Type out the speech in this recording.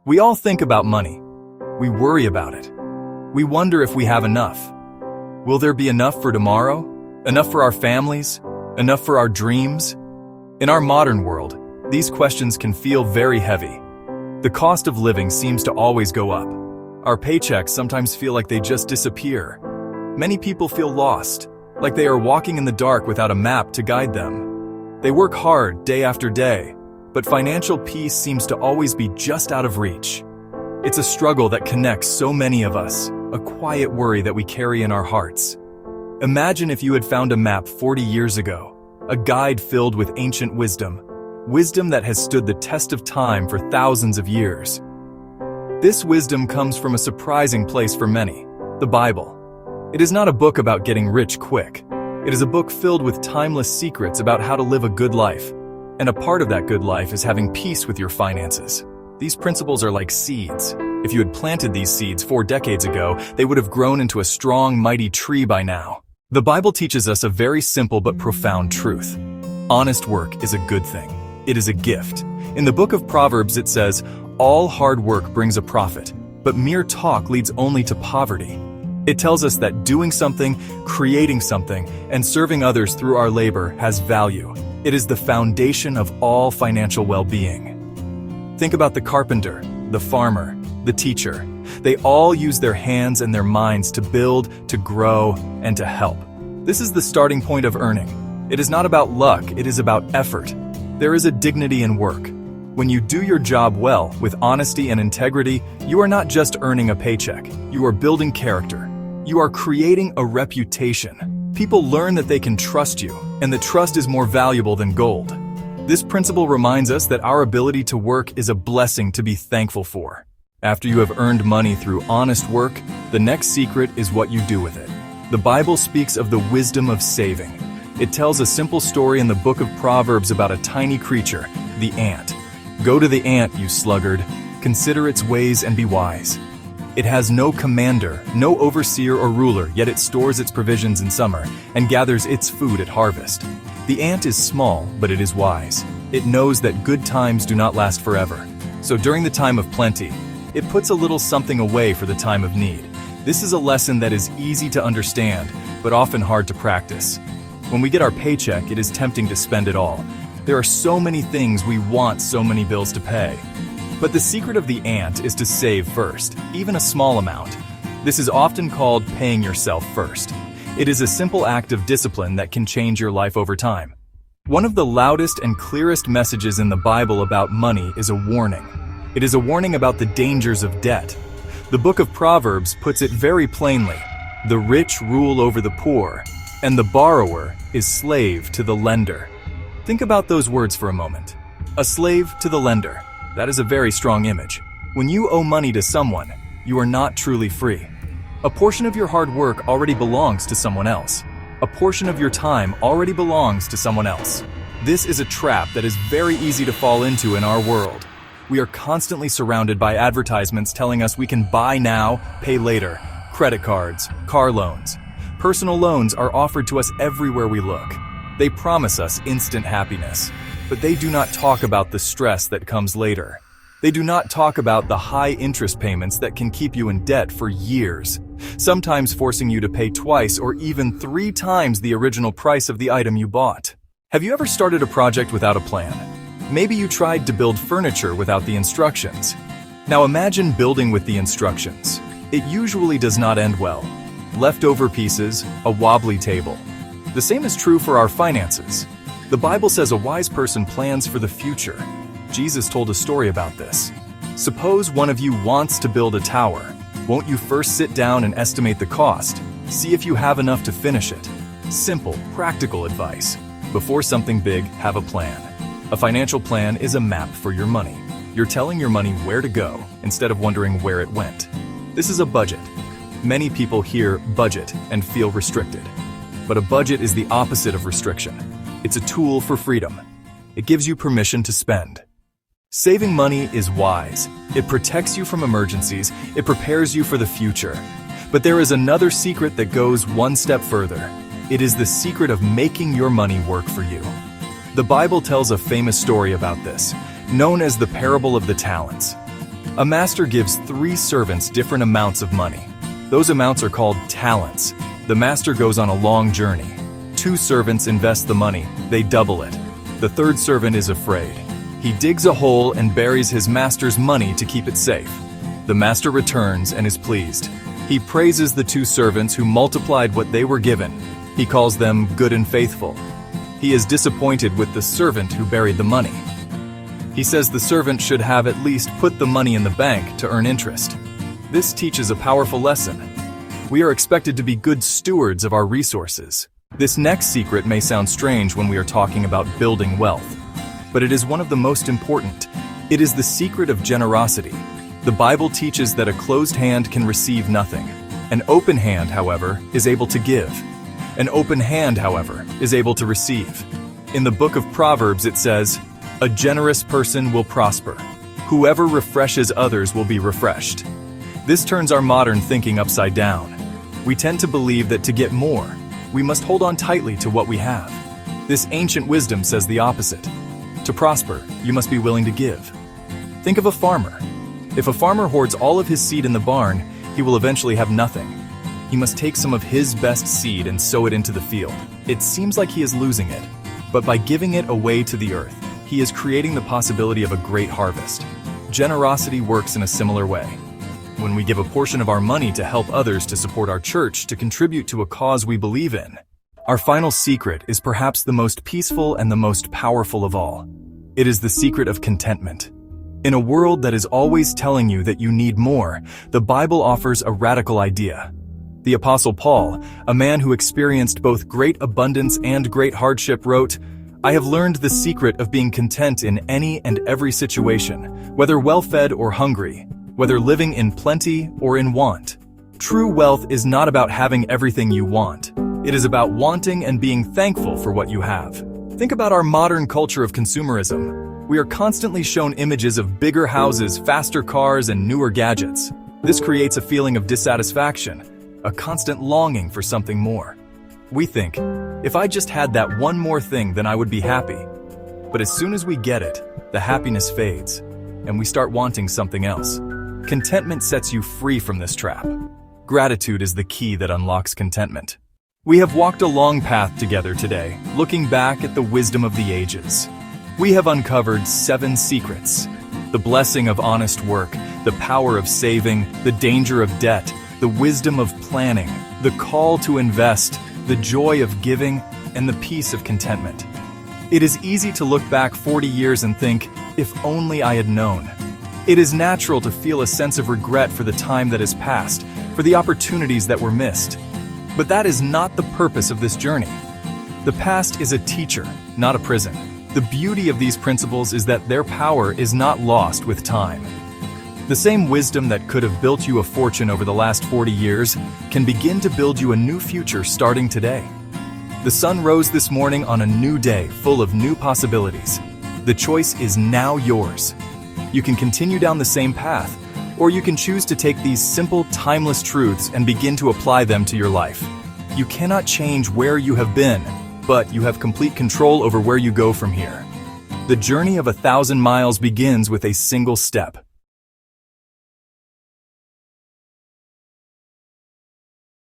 We all think about money. We worry about it. We wonder if we have enough. Will there be enough for tomorrow? Enough for our families? Enough for our dreams? In our modern world, these questions can feel very heavy. The cost of living seems to always go up. Our paychecks sometimes feel like they just disappear. Many people feel lost, like they are walking in the dark without a map to guide them. They work hard day after day, but financial peace seems to always be just out of reach. It's a struggle that connects so many of us, a quiet worry that we carry in our hearts. Imagine if you had found a map 40 years ago, a guide filled with ancient wisdom that has stood the test of time for thousands of years. This wisdom comes from a surprising place for many, the Bible. It is not a book about getting rich quick. It is a book filled with timeless secrets about how to live a good life. And a part of that good life is having peace with your finances. These principles are like seeds. If you had planted these seeds 4 decades ago, they would have grown into a strong, mighty tree by now. The Bible teaches us a very simple but profound truth. Honest work is a good thing. It is a gift. In the book of Proverbs it says, "All hard work brings a profit, but mere talk leads only to poverty." It tells us that doing something, creating something, and serving others through our labor has value. It is the foundation of all financial well-being. Think about the carpenter, the farmer, the teacher. They all use their hands and their minds to build, to grow, and to help. This is the starting point of earning. It is not about luck, it is about effort. There is a dignity in work. When you do your job well, with honesty and integrity, you are not just earning a paycheck. You are building character. You are creating a reputation. People learn that they can trust you, and that trust is more valuable than gold. This principle reminds us that our ability to work is a blessing to be thankful for. After you have earned money through honest work, the next secret is what you do with it. The Bible speaks of the wisdom of saving. It tells a simple story in the book of Proverbs about a tiny creature, the ant. Go to the ant, you sluggard. Consider its ways and be wise. It has no commander, no overseer or ruler, yet it stores its provisions in summer and gathers its food at harvest. The ant is small, but it is wise. It knows that good times do not last forever. So during the time of plenty, it puts a little something away for the time of need. This is a lesson that is easy to understand, but often hard to practice. When we get our paycheck, it is tempting to spend it all. There are so many things we want, so many bills to pay. But the secret of the ant is to save first, even a small amount. This is often called paying yourself first. It is a simple act of discipline that can change your life over time. One of the loudest and clearest messages in the Bible about money is a warning. It is a warning about the dangers of debt. The book of Proverbs puts it very plainly. The rich rule over the poor, and the borrower is slave to the lender. Think about those words for a moment. A slave to the lender. That is a very strong image. When you owe money to someone, you are not truly free. A portion of your hard work already belongs to someone else. A portion of your time already belongs to someone else. This is a trap that is very easy to fall into in our world. We are constantly surrounded by advertisements telling us we can buy now, pay later. Credit cards, car loans. Personal loans are offered to us everywhere we look. They promise us instant happiness, but they do not talk about the stress that comes later. They do not talk about the high interest payments that can keep you in debt for years, sometimes forcing you to pay twice or even 3 times the original price of the item you bought. Have you ever started a project without a plan? Maybe you tried to build furniture without the instructions. Now imagine building with the instructions. It usually does not end well. Leftover pieces, a wobbly table. The same is true for our finances. The Bible says a wise person plans for the future. Jesus told a story about this. Suppose one of you wants to build a tower. Won't you first sit down and estimate the cost? See if you have enough to finish it. Simple, practical advice. Before something big, have a plan. A financial plan is a map for your money. You're telling your money where to go instead of wondering where it went. This is a budget. Many people hear budget and feel restricted. But a budget is the opposite of restriction. It's a tool for freedom. It gives you permission to spend. Saving money is wise. It protects you from emergencies. It prepares you for the future. But there is another secret that goes one step further. It is the secret of making your money work for you. The Bible tells a famous story about this, known as the parable of the talents. A master gives 3 servants different amounts of money. Those amounts are called talents. The master goes on a long journey. 2 servants invest the money, they double it. The 3rd servant is afraid. He digs a hole and buries his master's money to keep it safe. The master returns and is pleased. He praises the 2 servants who multiplied what they were given. He calls them good and faithful. He is disappointed with the servant who buried the money. He says the servant should have at least put the money in the bank to earn interest. This teaches a powerful lesson. We are expected to be good stewards of our resources. This next secret may sound strange when we are talking about building wealth, but it is one of the most important. It is the secret of generosity. The Bible teaches that a closed hand can receive nothing. An open hand, however, is able to give. An open hand, however, is able to receive. In the book of Proverbs it says, "A generous person will prosper. Whoever refreshes others will be refreshed." This turns our modern thinking upside down. We tend to believe that to get more, we must hold on tightly to what we have. This ancient wisdom says the opposite. To prosper, you must be willing to give. Think of a farmer. If a farmer hoards all of his seed in the barn, he will eventually have nothing. He must take some of his best seed and sow it into the field. It seems like he is losing it, but by giving it away to the earth, he is creating the possibility of a great harvest. Generosity works in a similar way. When we give a portion of our money to help others, to support our church, to contribute to a cause we believe in. Our final secret is perhaps the most peaceful and the most powerful of all. It is the secret of contentment. In a world that is always telling you that you need more, the Bible offers a radical idea. The Apostle Paul, a man who experienced both great abundance and great hardship, wrote, "I have learned the secret of being content in any and every situation, whether well-fed or hungry, whether living in plenty or in want." True wealth is not about having everything you want. It is about wanting and being thankful for what you have. Think about our modern culture of consumerism. We are constantly shown images of bigger houses, faster cars, and newer gadgets. This creates a feeling of dissatisfaction, a constant longing for something more. We think, if I just had that one more thing, then I would be happy. But as soon as we get it, the happiness fades, and we start wanting something else. Contentment sets you free from this trap. Gratitude is the key that unlocks contentment. We have walked a long path together today, looking back at the wisdom of the ages. We have uncovered 7 secrets: the blessing of honest work, the power of saving, the danger of debt, the wisdom of planning, the call to invest, the joy of giving, and the peace of contentment. It is easy to look back 40 years and think, if only I had known. It is natural to feel a sense of regret for the time that has passed, for the opportunities that were missed. But that is not the purpose of this journey. The past is a teacher, not a prison. The beauty of these principles is that their power is not lost with time. The same wisdom that could have built you a fortune over the last 40 years can begin to build you a new future starting today. The sun rose this morning on a new day full of new possibilities. The choice is now yours. You can continue down the same path, or you can choose to take these simple, timeless truths and begin to apply them to your life. You cannot change where you have been, but you have complete control over where you go from here. The journey of 1,000 miles begins with a single step.